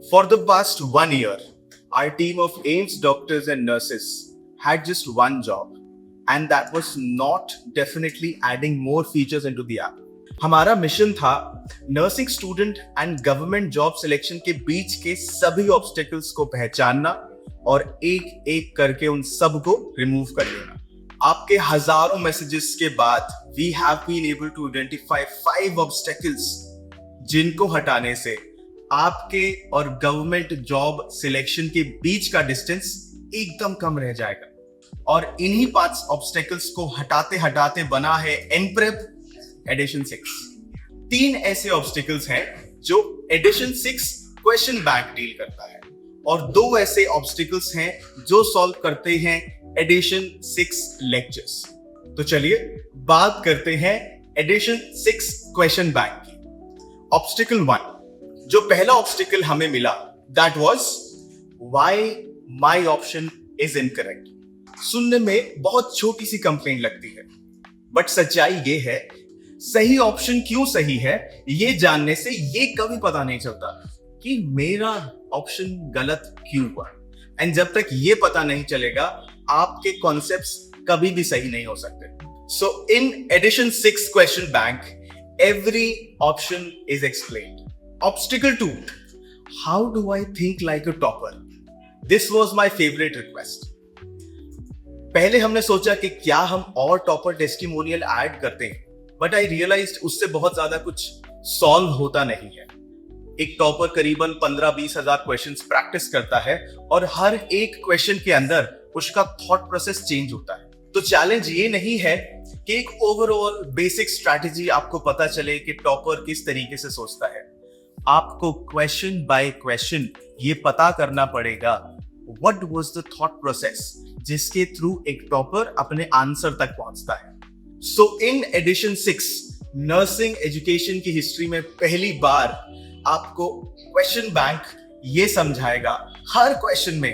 For the past 1 year, our team of AIMS doctors and nurses had just one job, and that was not definitely adding more features into the app. हमारा mission था nursing student and government job selection के बीच के सभी obstacles को पहचानना और एक एक करके उन सब को रिमूव कर देना। आपके हजारों मैसेजेस के बाद we have been able to identify 5 obstacles जिनको हटाने से आपके और गवर्नमेंट जॉब सिलेक्शन के बीच का डिस्टेंस एकदम कम रह जाएगा। और इन्हीं 5 ऑब्स्टेकल्स को हटाते हटाते बना है एनप्रेप एडिशन 6। 3 ऐसे ऑब्स्टेकल्स हैं जो एडिशन 6 क्वेश्चन बैंक डील करता है और 2 ऐसे ऑब्स्टेकल्स हैं जो सॉल्व करते हैं एडिशन 6 लेक्चर्स। तो चलिए बात करते हैं एडिशन 6 क्वेश्चन बैंक की। ऑब्स्टेकल 1, जो पहला ऑब्स्टेकल हमें मिला, that was why my option is incorrect. सुनने में बहुत छोटी सी कंप्लेंट लगती है, बट सच्चाई ये है सही ऑप्शन क्यों सही है ये जानने से ये कभी पता नहीं चलता कि मेरा ऑप्शन गलत क्यों हुआ। एंड जब तक ये पता नहीं चलेगा आपके कॉन्सेप्ट्स कभी भी सही नहीं हो सकते। So in addition 6 question bank every option is explained. Obstacle 2, how do I think like a topper? This was my favorite request. पहले हमने सोचा कि क्या हम और टॉपर टेस्टिमोनियल ऐड करते हैं, बट आई रियलाइज्ड उससे बहुत ज्यादा कुछ सॉल्व होता नहीं है। एक टॉपर करीबन 15-20 हजार क्वेश्चंस प्रैक्टिस करता है और हर एक क्वेश्चन के अंदर उसका थॉट प्रोसेस चेंज होता है। तो चैलेंज ये नहीं है कि एक ओवरऑल बेसिक स्ट्रैटेजी आपको पता चले कि टॉपर किस तरीके से सोचता है। आपको क्वेश्चन बाय क्वेश्चन ये पता करना पड़ेगा what was the thought process जिसके थ्रू एक टॉपर अपने आंसर तक पहुंचता है। सो इन एडिशन 6 नर्सिंग एजुकेशन की हिस्ट्री में पहली बार आपको क्वेश्चन बैंक ये समझाएगा हर क्वेश्चन में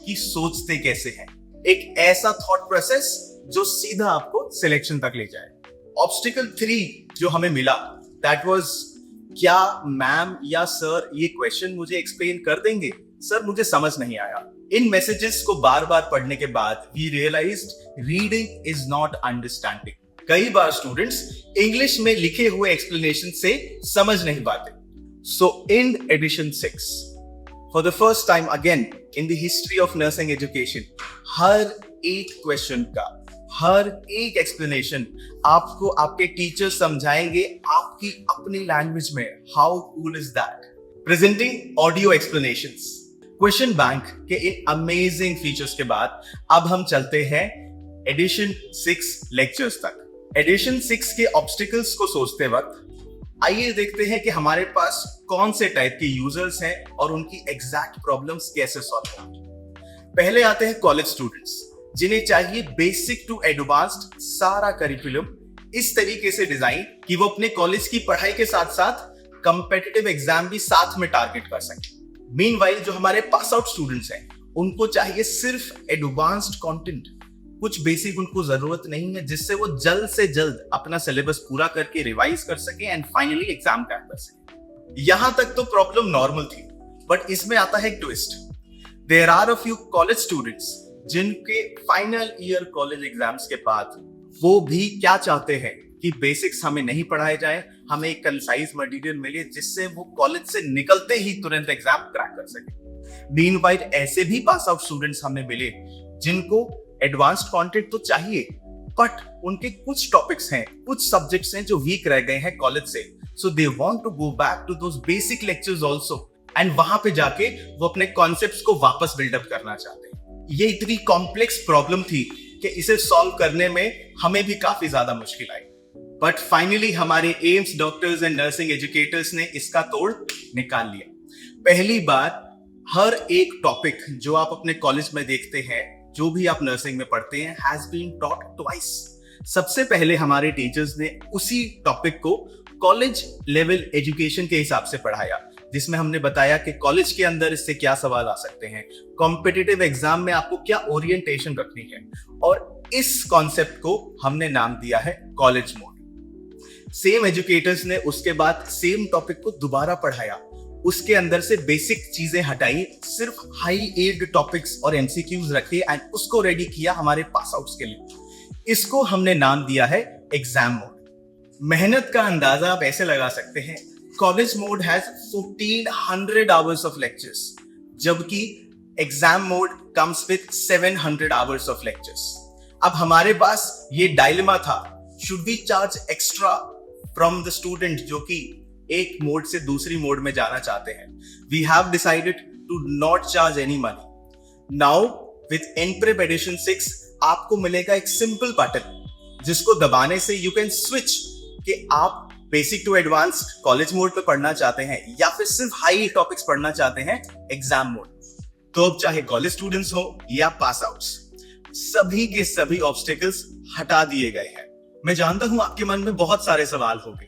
कि सोचते कैसे हैं, एक ऐसा थॉट प्रोसेस जो सीधा आपको सिलेक्शन तक ले जाए। ऑब्स्टिकल 3 जो हमें मिला, दैट वाज क्या मैम या सर ये क्वेश्चन मुझे एक्सप्लेन कर देंगे? सर मुझे समझ नहीं आया। इन मैसेजेस को बार बार पढ़ने के बाद we realized reading is not understanding. कई बार स्टूडेंट्स इंग्लिश में लिखे हुए एक्सप्लेनेशन से समझ नहीं पाते। So in addition 6 for the first time again in the history of nursing education हर एक क्वेश्चन का हर एक एक्सप्लेनेशन आपको आपके टीचर समझाएंगे आपकी अपनी लैंग्वेज में। How cool is that? Presenting audio explanations. Question bank के इन अमेजिंग फीचर्स के बाद अब हम चलते हैं एडिशन 6 लेक्चर्स तक। एडिशन 6 के ऑब्स्टिकल्स को सोचते वक्त आइए देखते हैं कि हमारे पास कौन से टाइप के यूजर्स हैं और उनकी एग्जैक्ट प्रॉब्लम्स कैसे सॉल्व होंगी। पहले आते हैं कॉलेज स्टूडेंट्स, जिन्हें चाहिए बेसिक टू एडवांस्ड सारा करिकुलम इस तरीके से डिजाइन कि वो अपने कॉलेज की पढ़ाई के साथ साथ कंपेटिटिव एग्जाम भी साथ में टारगेट कर सकें। मीनवाइल जो हमारे पास आउट स्टूडेंट्स हैं उनको चाहिए सिर्फ एडवांस्ड कंटेंट, कुछ बेसिक उनको जरूरत नहीं है जिससे वो जल्द से जल्द अपना सिलेबस पूरा करके रिवाइज कर सके एंड फाइनली एग्जाम क्रैक कर सके। यहां तक तो प्रॉब्लम नॉर्मल थी, बट इसमें आता है एक twist. There are a few college students जिनके फाइनल ईयर कॉलेज एग्जाम्स के बाद वो भी क्या चाहते हैं कि बेसिक्स हमें नहीं पढ़ाए जाए, हमें एक कंसाइज मटेरियल मिले जिससे वो कॉलेज से निकलते ही तुरंत एग्जाम क्रैक कर सके। मीनवाइल ऐसे भी पास आउट स्टूडेंट्स हमें मिले जिनको एडवांस्ड कंटेंट तो चाहिए, बट उनके कुछ टॉपिक्स हैं, कुछ सब्जेक्ट्स हैं जो वीक रह गए हैं कॉलेज से, so they want to go back to those basic lectures also and वहां पे जाके वो अपने कॉन्सेप्ट्स को वापस बिल्डअप करना चाहते हैं। ये इतनी कॉम्प्लेक्स प्रॉब्लम थी कि इसे सॉल्व करने में हमें भी काफी ज्यादा मुश्किल आई, बट फाइनली हमारे AIIMS doctors and nursing educators ने इसका तोड़ निकाल लिया। पहली बार हर एक टॉपिक जो आप अपने कॉलेज में देखते हैं, जो भी आप नर्सिंग में पढ़ते हैं, हैज बीन टॉट ट्वाइस। सबसे पहले हमारे टीचर्स ने उसी टॉपिक को कॉलेज लेवल एजुकेशन के हिसाब से पढ़ाया, जिसमें हमने बताया कि कॉलेज के अंदर इससे क्या सवाल आ सकते हैं, कॉम्पिटिटिव एग्जाम में आपको क्या ओरिएंटेशन रखनी है, और इस कॉन्सेप्ट को हमने नाम दिया है कॉलेज मोड। सेम एजुकेटर्स ने उसके बाद सेम टॉपिक को दोबारा पढ़ाया उसके अंदर से बेसिक चीजें हटाई, सिर्फ हाई एड टॉपिक्स और एमसीक्यूज रखे एंड उसको रेडी किया हमारे पास आउट्स के लिए। इसको हमने नाम दिया है एग्जाम मोड। मेहनत का अंदाजा आप ऐसे लगा सकते हैं, college mode has 1400 hours of lectures, जबकि exam mode comes with 700 hours of lectures. अब हमारे पास ये डायलेमा था, should we charge extra from the student जो कि एक मोड से दूसरी मोड में जाना चाहते हैं। We have decided to not charge any money. Now with NPrep edition 6 आपको मिलेगा एक सिंपल बटन जिसको दबाने से यू कैन स्विच कि आप basic to advanced college mode पे पढ़ना चाहते हैं या फिर सिर्फ हाई टॉपिक्स पढ़ना चाहते हैं एग्जाम मोड। तो अब चाहे कॉलेज स्टूडेंट्स हो या पास आउट्स, सभी के सभी ऑब्स्टेकल्स हटा दिए गए हैं। मैं जानता हूं आपके मन में बहुत सारे सवाल होंगे,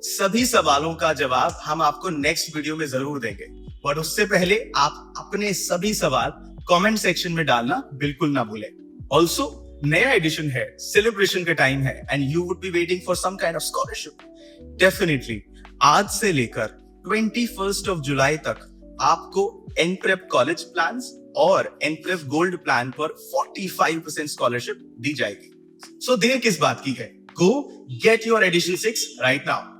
सभी सवालों का जवाब हम आपको नेक्स्ट वीडियो में जरूर देंगे, पर उससे पहले आप अपने सभी सवाल कमेंट सेक्शन में डालना बिल्कुल ना भूलें। ऑल्सो नया एडिशन है, सेलिब्रेशन का टाइम है and you would be waiting for some kind of scholarship. Definitely आज से लेकर 21 जुलाई तक आपको एनप्रेप कॉलेज प्लान्स और एनप्रेप गोल्ड प्लान पर 45% स्कॉलरशिप दी जाएगी। सो देर किस बात की है, go get your edition 6 right now.